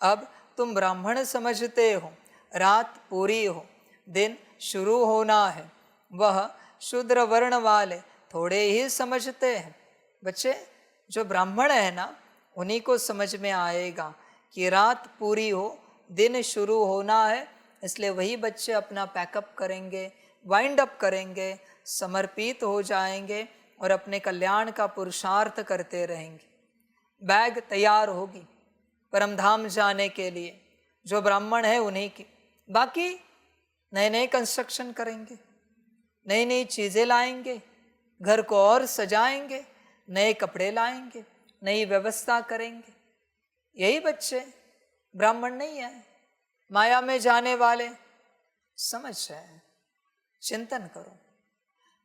अब तुम ब्राह्मण समझते हो, रात पूरी हो, दिन शुरू होना है, वह शूद्र वर्ण वाले थोड़े ही समझते हैं। बच्चे, जो ब्राह्मण है ना, उन्हीं को समझ में आएगा कि रात पूरी हो, दिन शुरू होना है। इसलिए वही बच्चे अपना पैकअप करेंगे, वाइंड अप करेंगे, समर्पित हो जाएंगे और अपने कल्याण का पुरुषार्थ करते रहेंगे। बैग तैयार होगी परमधाम जाने के लिए, जो ब्राह्मण है उन्हीं की। बाकी नए नए कंस्ट्रक्शन करेंगे, नई नई चीज़ें लाएंगे, घर को और सजाएंगे, नए कपड़े लाएंगे, नई व्यवस्था करेंगे। यही बच्चे, ब्राह्मण नहीं है, माया में जाने वाले। समझ है, चिंतन करो।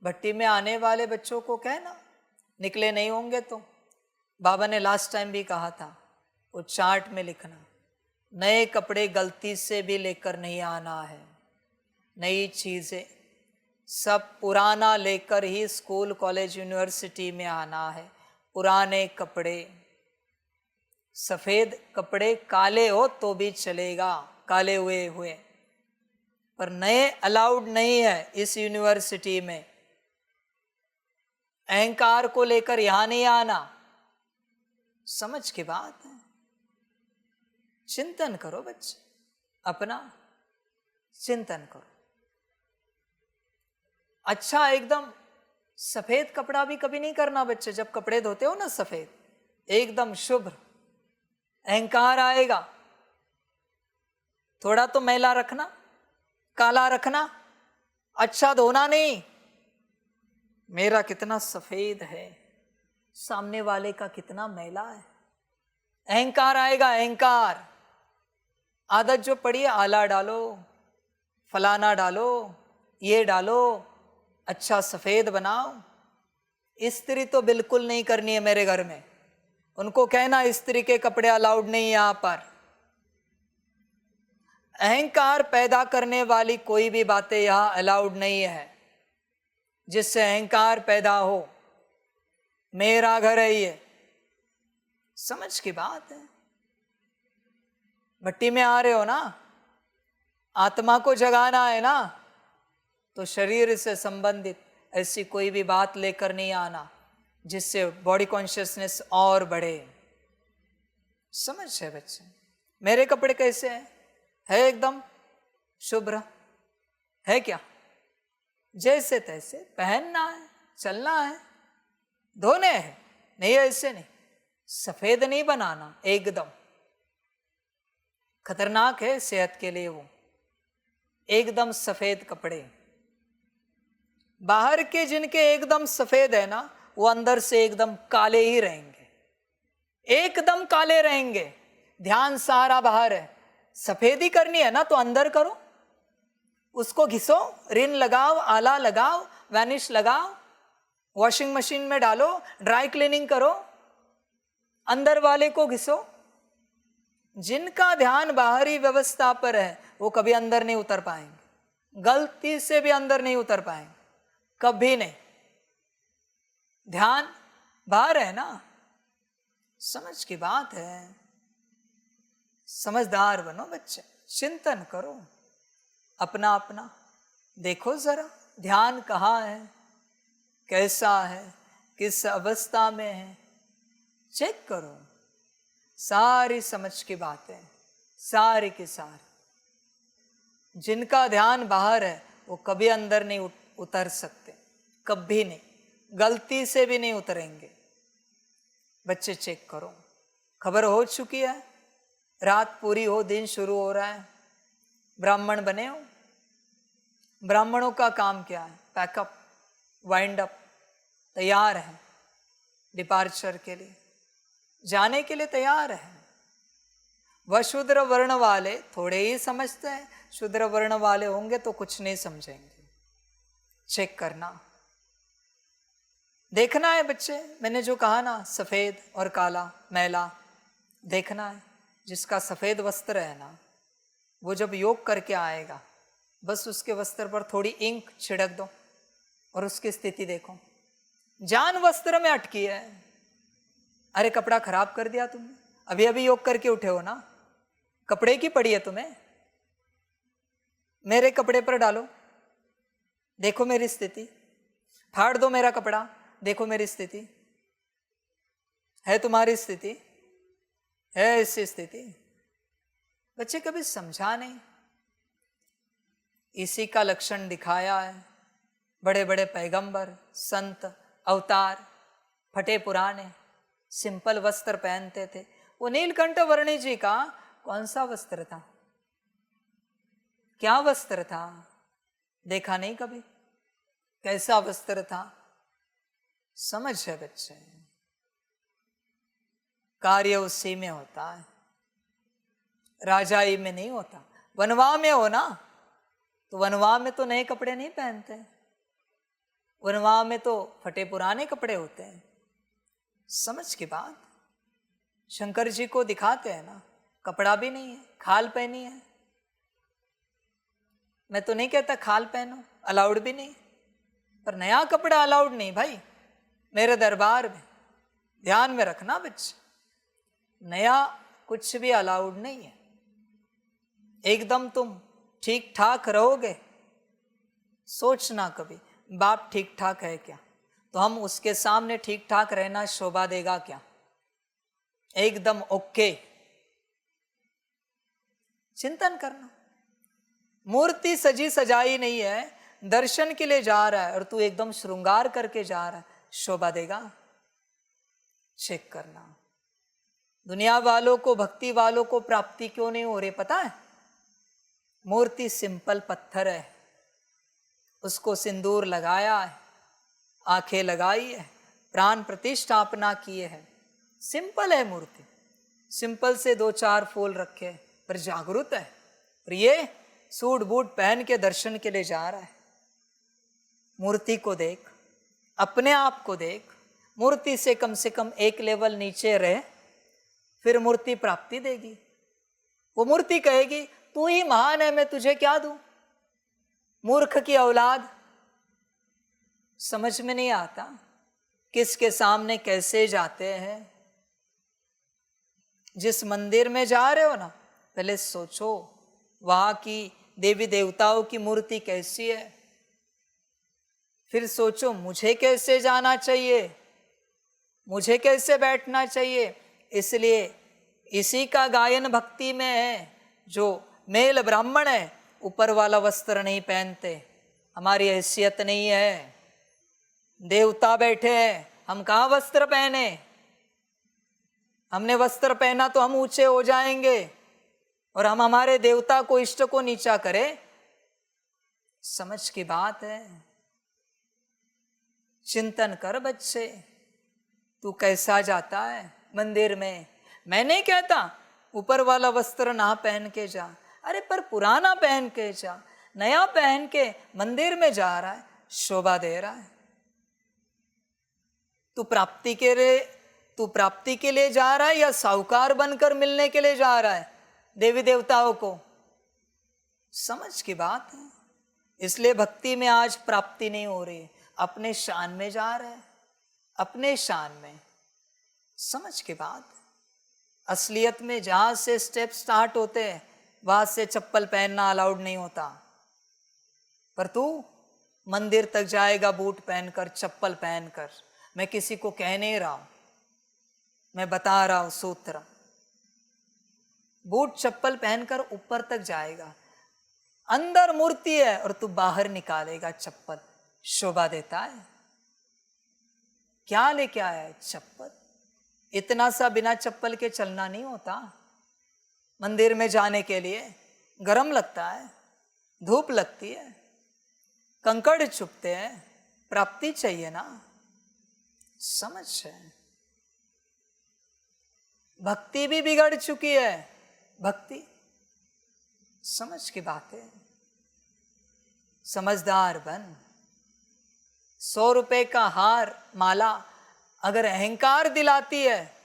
भट्टी में आने वाले बच्चों को कहना निकले नहीं होंगे तो बाबा ने लास्ट टाइम भी कहा था, वो चार्ट में लिखना, नए कपड़े गलती से भी लेकर नहीं आना है, नई चीज़ें सब पुराना लेकर ही स्कूल कॉलेज यूनिवर्सिटी में आना है। पुराने कपड़े, सफ़ेद कपड़े काले हो तो भी चलेगा, काले हुए हुए, पर नए अलाउड नहीं है इस यूनिवर्सिटी में। अहंकार को लेकर यहां नहीं आना। समझ की बात है, चिंतन करो बच्चे, अपना चिंतन करो। अच्छा, एकदम सफेद कपड़ा भी कभी नहीं करना बच्चे। जब कपड़े धोते हो ना सफेद, एकदम शुभ्र, अहंकार आएगा। थोड़ा तो मैला रखना, काला रखना, अच्छा धोना नहीं। मेरा कितना सफेद है, सामने वाले का कितना मैला है। अहंकार आएगा, अहंकार। आदत जो पड़ी है, आला डालो, फलाना डालो, ये डालो, अच्छा सफेद बनाओ। इस्त्री तो बिल्कुल नहीं करनी है मेरे घर में। उनको कहना इस्त्री के कपड़े अलाउड नहीं यहां पर। अहंकार पैदा करने वाली कोई भी बातें यहां अलाउड नहीं है। जिससे अहंकार पैदा हो, मेरा घर है ये। समझ की बात है। भट्टी में आ रहे हो ना, आत्मा को जगाना है ना, तो शरीर से संबंधित ऐसी कोई भी बात लेकर नहीं आना जिससे बॉडी कॉन्शियसनेस और बढ़े। समझ है बच्चे? मेरे कपड़े कैसे हैं? है एकदम शुभ्र है क्या? जैसे तैसे पहनना है, चलना है, धोने हैं, नहीं ऐसे नहीं। सफेद नहीं बनाना, एकदम खतरनाक है सेहत के लिए वो। एकदम सफेद कपड़े। बाहर के जिनके एकदम सफेद है ना, वो अंदर से एकदम काले ही रहेंगे, एकदम काले रहेंगे। ध्यान सारा बाहर है। सफेदी करनी है ना तो अंदर करो, उसको घिसो, रिन लगाओ, आला लगाओ, वैनिश लगाओ, वॉशिंग मशीन में डालो, ड्राई क्लीनिंग करो, अंदर वाले को घिसो। जिनका ध्यान बाहरी व्यवस्था पर है वो कभी अंदर नहीं उतर पाएंगे, गलती से भी अंदर नहीं उतर पाएंगे, कभी नहीं। ध्यान बाहर है ना। समझ की बात है। समझदार बनो बच्चे, चिंतन करो अपना अपना। देखो जरा ध्यान कहाँ है, कैसा है, किस अवस्था में है, चेक करो। सारी समझ की बातें, सारी की सारी। जिनका ध्यान बाहर है वो कभी अंदर नहीं उतर सकते, कभी नहीं, गलती से भी नहीं उतरेंगे। बच्चे चेक करो। खबर हो चुकी है, रात पूरी हो, दिन शुरू हो रहा है। ब्राह्मण बने हो। ब्राह्मणों का काम क्या है? पैकअप, वाइंड अप, तैयार है डिपार्चर के लिए, जाने के लिए तैयार है। वह शूद्र वर्ण वाले थोड़े ही समझते हैं, शूद्र वर्ण वाले होंगे तो कुछ नहीं समझेंगे। चेक करना, देखना है बच्चे। मैंने जो कहा ना, सफेद और काला, मैला, देखना है। जिसका सफेद वस्त्र है ना, वो जब योग करके आएगा, बस उसके वस्त्र पर थोड़ी इंक छिड़क दो और उसकी स्थिति देखो। जान वस्त्र में अटकी है। अरे कपड़ा खराब कर दिया तुमने, अभी अभी योग करके उठे हो ना, कपड़े की पड़ी है तुम्हें? मेरे कपड़े पर डालो, देखो मेरी स्थिति। फाड़ दो मेरा कपड़ा, देखो मेरी स्थिति। है तुम्हारी स्थिति? है ऐसी स्थिति? बच्चे कभी समझा नहीं। इसी का लक्षण दिखाया है बड़े बड़े पैगंबर, संत, अवतार। फटे पुराने सिंपल वस्त्र पहनते थे। वो नीलकंठ वर्णी जी का कौन सा वस्त्र था? क्या वस्त्र था? देखा नहीं कभी? कैसा वस्त्र था? समझ है बच्चे, कार्य उसी में होता है, राजाई में नहीं होता। वनवा में हो ना, तो वनवा में तो नए कपड़े नहीं पहनते, वनवा में तो फटे पुराने कपड़े होते हैं। समझ की बात। शंकर जी को दिखाते हैं ना, कपड़ा भी नहीं है, खाल पहनी है। मैं तो नहीं कहता खाल पहनो, अलाउड भी नहीं, पर नया कपड़ा अलाउड नहीं भाई मेरे दरबार में। ध्यान में रखना बच्चे, नया कुछ भी अलाउड नहीं है। एकदम तुम ठीक ठाक रहोगे। सोचना कभी, बाप ठीक ठाक है क्या, तो हम उसके सामने ठीक ठाक रहना शोभा देगा क्या? एकदम ओके। चिंतन करना। मूर्ति सजी सजाई नहीं है, दर्शन के लिए जा रहा है और तू एकदम श्रृंगार करके जा रहा है, शोभा देगा? चेक करना। दुनिया वालों को, भक्ति वालों को प्राप्ति क्यों नहीं हो रही पता है? मूर्ति सिंपल पत्थर है, उसको सिंदूर लगाया है, आंखें लगाई है, प्राण प्रतिष्ठापना किए है, सिंपल है मूर्ति। सिंपल से 2-4 फूल रखे पर जागरूक है। और ये सूट बूट पहन के दर्शन के लिए जा रहा है। मूर्ति को देख, अपने आप को देख, मूर्ति से कम 1 लेवल नीचे रहे, फिर मूर्ति प्राप्ति देगी। वो मूर्ति कहेगी तू ही महान है, मैं तुझे क्या दूं? मूर्ख की औलाद। समझ में नहीं आता किसके सामने कैसे जाते हैं। जिस मंदिर में जा रहे हो ना, पहले सोचो वहां की देवी देवताओं की मूर्ति कैसी है, फिर सोचो मुझे कैसे जाना चाहिए, मुझे कैसे बैठना चाहिए। इसलिए इसी का गायन भक्ति में है। जो मेल ब्राह्मण है, ऊपर वाला वस्त्र नहीं पहनते, हमारी हैसियत नहीं है। देवता बैठे हैं, हम कहाँ वस्त्र पहने? हमने वस्त्र पहना तो हम ऊंचे हो जाएंगे और हम हमारे देवता को, इष्ट को नीचा करें। समझ की बात है। चिंतन कर बच्चे, तू कैसा जाता है मंदिर में। मैं नहीं कहता ऊपर वाला वस्त्र ना पहन के जा, अरे पर पुराना पहन के जा। नया पहन के मंदिर में जा रहा है, शोभा दे रहा है। तू प्राप्ति के लिए जा रहा है या साहूकार बनकर मिलने के लिए जा रहा है देवी देवताओं को? समझ की बात है। इसलिए भक्ति में आज प्राप्ति नहीं हो रही, अपने शान में जा रहे हैं, अपने शान में। समझ की बात। असलियत में जहां से स्टेप स्टार्ट होते हैं वहां से चप्पल पहनना अलाउड नहीं होता, पर तू मंदिर तक जाएगा बूट पहनकर, चप्पल पहनकर। मैं किसी को कह नहीं रहा हूं, मैं बता रहा हूं सूत्र। बूट चप्पल पहनकर ऊपर तक जाएगा, अंदर मूर्ति है और तू बाहर निकालेगा चप्पल, शोभा देता है। क्या लेके आया है? चप्पल। इतना सा बिना चप्पल के चलना नहीं होता। मंदिर में जाने के लिए गरम लगता है, धूप लगती है, कंकड़ चुभते हैं, प्राप्ति चाहिए ना। समझ है। भक्ति भी बिगड़ चुकी है, भक्ति। समझ की बात है। समझदार बन। 100 रुपए का हार, माला अगर अहंकार दिलाती है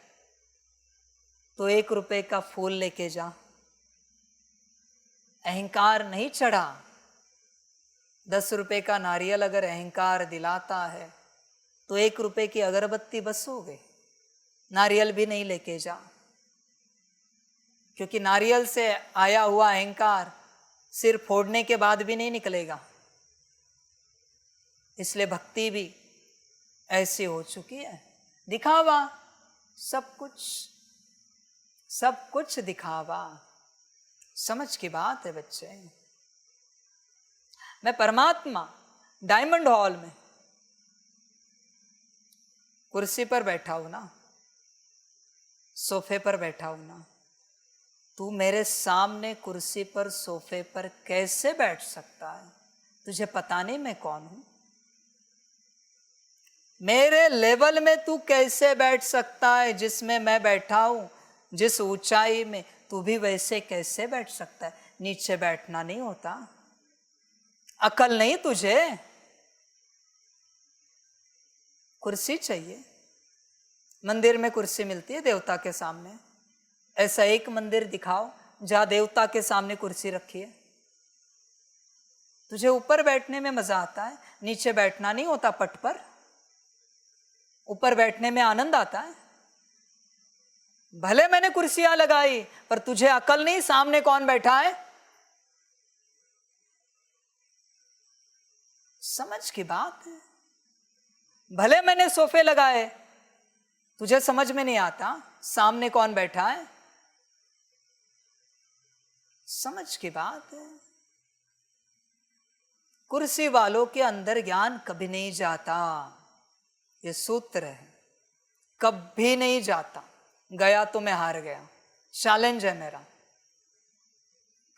तो 1 रुपए का फूल लेके जा। अहंकार नहीं चढ़ा। 10 रुपए का नारियल अगर अहंकार दिलाता है तो 1 रुपए की अगरबत्ती बस हो गई, नारियल भी नहीं लेके जा। क्योंकि नारियल से आया हुआ अहंकार सिर फोड़ने के बाद भी नहीं निकलेगा। इसलिए भक्ति भी ऐसी हो चुकी है, दिखावा, सब कुछ दिखावा। समझ की बात है बच्चे। मैं परमात्मा डायमंड हॉल में कुर्सी पर बैठा हूं ना, सोफे पर बैठा हूं ना, तू मेरे सामने कुर्सी पर सोफे पर कैसे बैठ सकता है? तुझे पता नहीं मैं कौन हूं? मेरे लेवल में तू कैसे बैठ सकता है? जिसमें मैं बैठा हूं, जिस ऊंचाई में, तू भी वैसे कैसे बैठ सकता है? नीचे बैठना नहीं होता? अकल नहीं तुझे? कुर्सी चाहिए। मंदिर में कुर्सी मिलती है देवता के सामने। ऐसा एक मंदिर दिखाओ जहां देवता के सामने कुर्सी रखी है। तुझे ऊपर बैठने में मजा आता है, नीचे बैठना नहीं होता पट पर। ऊपर बैठने में आनंद आता है। भले मैंने कुर्सियां लगाई, पर तुझे अकल नहीं सामने कौन बैठा है। समझ की बात है। भले मैंने सोफे लगाए, तुझे समझ में नहीं आता सामने कौन बैठा है। समझ की बात है। कुर्सी वालों के अंदर ज्ञान कभी नहीं जाता, ये सूत्र है। कभी नहीं जाता। गया तो मैं हार गया, चैलेंज है मेरा।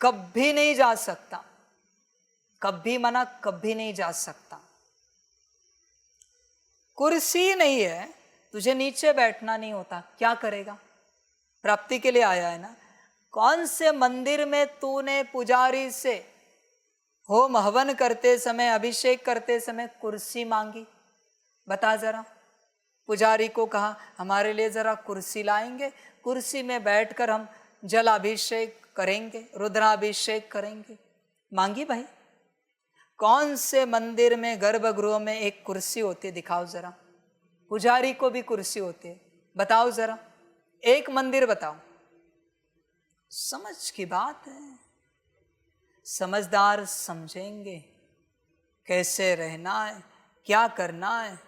कभी नहीं जा सकता, कभी मना, कभी नहीं जा सकता। कुर्सी नहीं है, तुझे नीचे बैठना नहीं होता, क्या करेगा? प्राप्ति के लिए आया है ना। कौन से मंदिर में तूने पुजारी से होम हवन करते समय, अभिषेक करते समय कुर्सी मांगी? बता जरा। पुजारी को कहा हमारे लिए जरा कुर्सी लाएंगे, कुर्सी में बैठकर हम जलाभिषेक करेंगे, रुद्राभिषेक करेंगे। मांगी भाई? कौन से मंदिर में, गर्भगृह में एक कुर्सी होती है? दिखाओ जरा। पुजारी को भी कुर्सी होती है, बताओ जरा, एक मंदिर बताओ। समझ की बात है। समझदार समझेंगे कैसे रहना है, क्या करना है,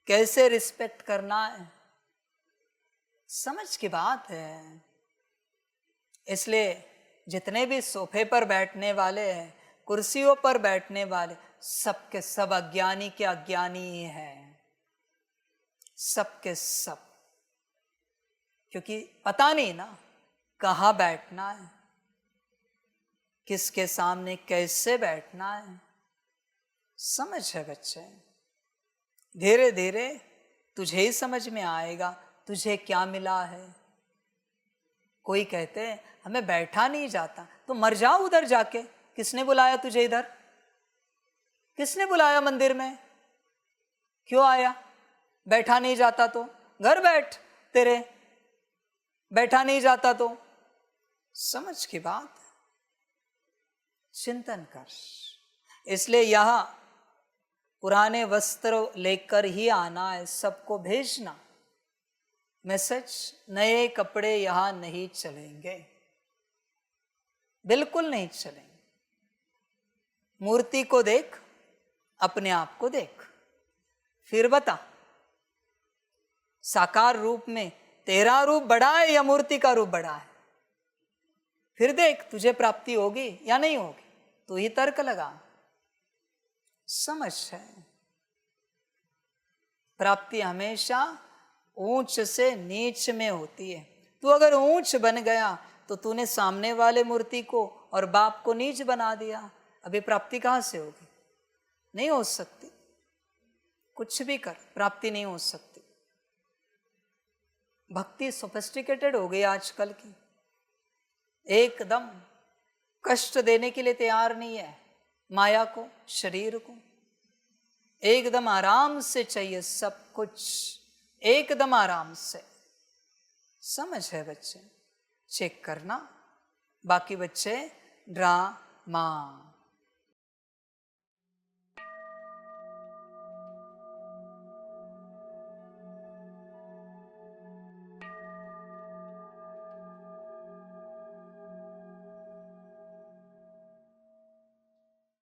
कैसे रिस्पेक्ट करना है। समझ की बात है। इसलिए जितने भी सोफे पर बैठने वाले हैं, कुर्सियों पर बैठने वाले, सबके सब अज्ञानी के अज्ञानी ही हैं, सबके सब। क्योंकि पता नहीं ना कहाँ बैठना है, किसके सामने कैसे बैठना है। समझ है बच्चे। धीरे धीरे तुझे ही समझ में आएगा तुझे क्या मिला है। कोई कहते हैं हमें बैठा नहीं जाता, तो मर जाओ उधर जाके। किसने बुलाया तुझे इधर? किसने बुलाया मंदिर में? क्यों आया? बैठा नहीं जाता तो घर बैठ, तेरे बैठा नहीं जाता तो। समझ की बात, चिंतन कर। इसलिए यहां पुराने वस्त्र लेकर ही आना है, सबको भेजना मैसेज। नए कपड़े यहां नहीं चलेंगे, बिल्कुल नहीं चलेंगे। मूर्ति को देख, अपने आप को देख, फिर बता साकार रूप में तेरा रूप बड़ा है या मूर्ति का रूप बड़ा है। फिर देख तुझे प्राप्ति होगी या नहीं होगी, तू ही तर्क लगा। समझ है। प्राप्ति हमेशा ऊंच से नीच में होती है। तू अगर ऊंच बन गया तो तूने सामने वाले मूर्ति को और बाप को नीच बना दिया। अभी प्राप्ति कहां से होगी? नहीं हो सकती। कुछ भी कर, प्राप्ति नहीं हो सकती। भक्ति सोफिस्टिकेटेड हो गई आजकल की, एकदम कष्ट देने के लिए तैयार नहीं है। माया को, शरीर को एकदम आराम से चाहिए, सब कुछ एकदम आराम से। समझ है बच्चे? चेक करना। बाकी बच्चे ड्रामा